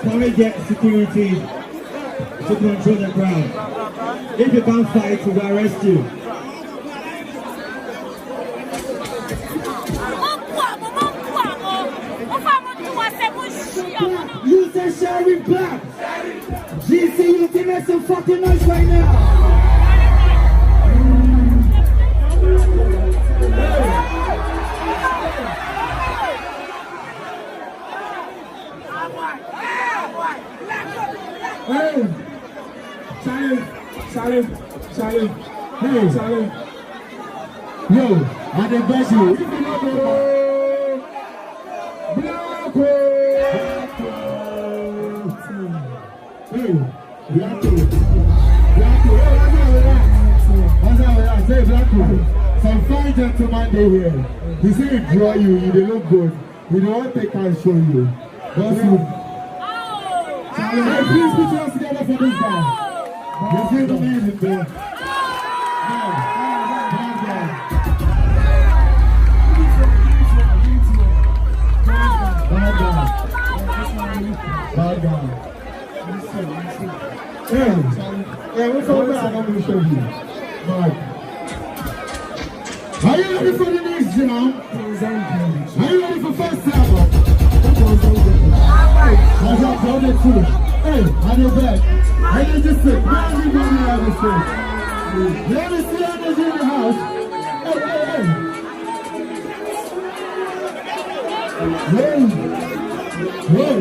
Can we get security to control the crowd? If you can't fight, we'll arrest you. You say Sherif Black. GCTU team, make some fucking noise right now. Hey, Charlie. Hey, Charlie. Yo, I did best you. Hey, some fine gentleman they here. He say he draw you, they look good. We don't want to take and show you. That's you. Hey, please put your hands together for this guy. You see the music there. Bad guy. Hey, what's over there? I'm going to show you. Right. Are you ready for the next jam? Are you ready for first album? How's that for the two? Hey, on your back. I need to sit. Everybody have a sit. Let me see energy in the house. Hey. Hey.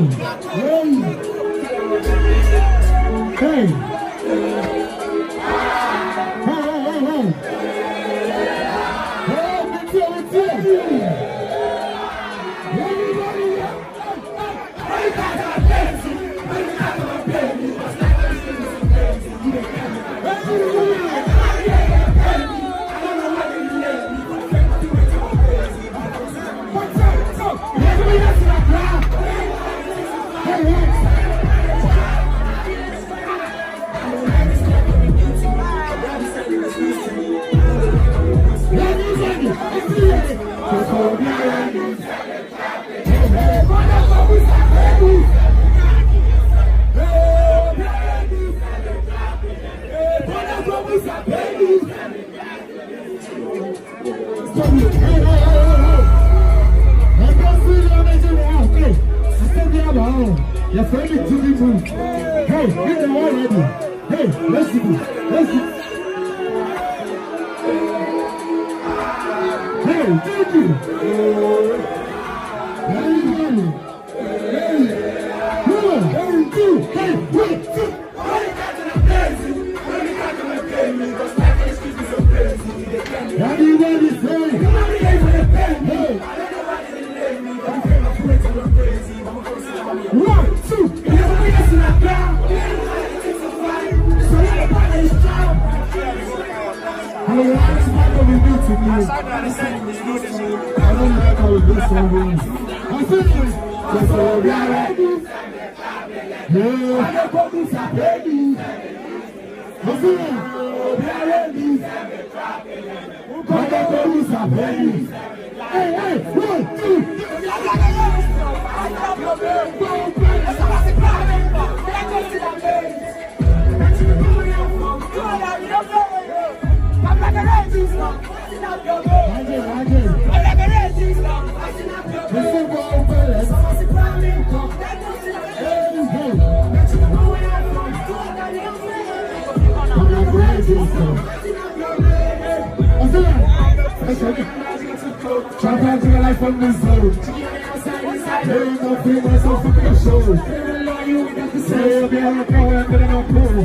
Your friend is Jimmy Moon. Hey, get them all ready. Hey, let's do it. Hey, thank you. Try to your life on this road. There ain't no free myself for the show. Say I'll be on the power and get no cool.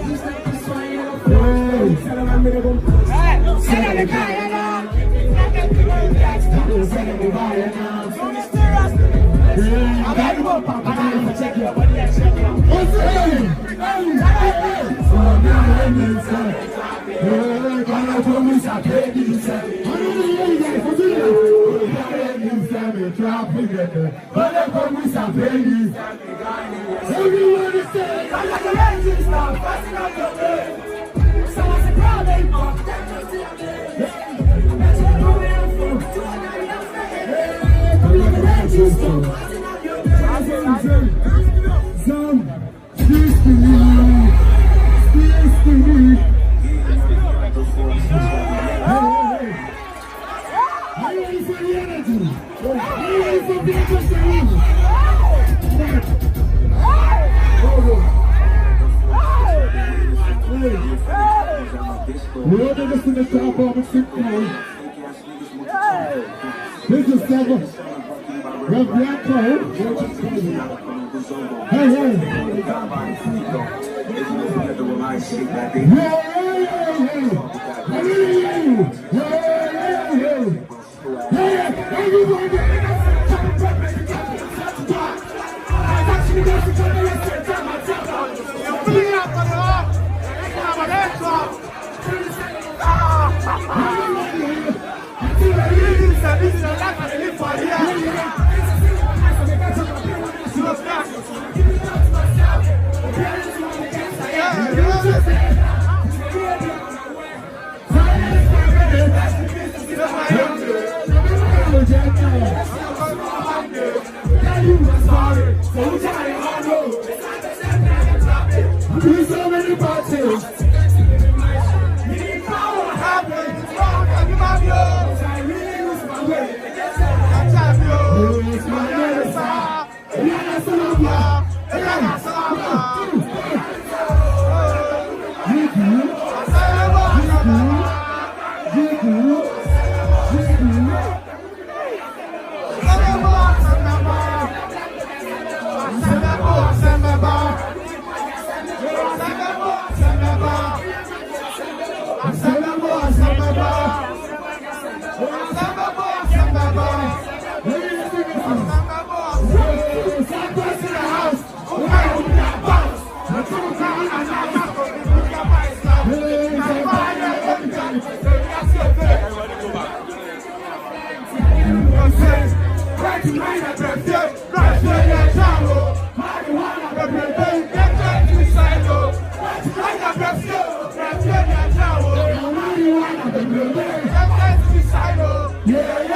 We only listen to top of the sick now. This is seven. We have Black Cloud. Hey, hey. So many parties. Yeah.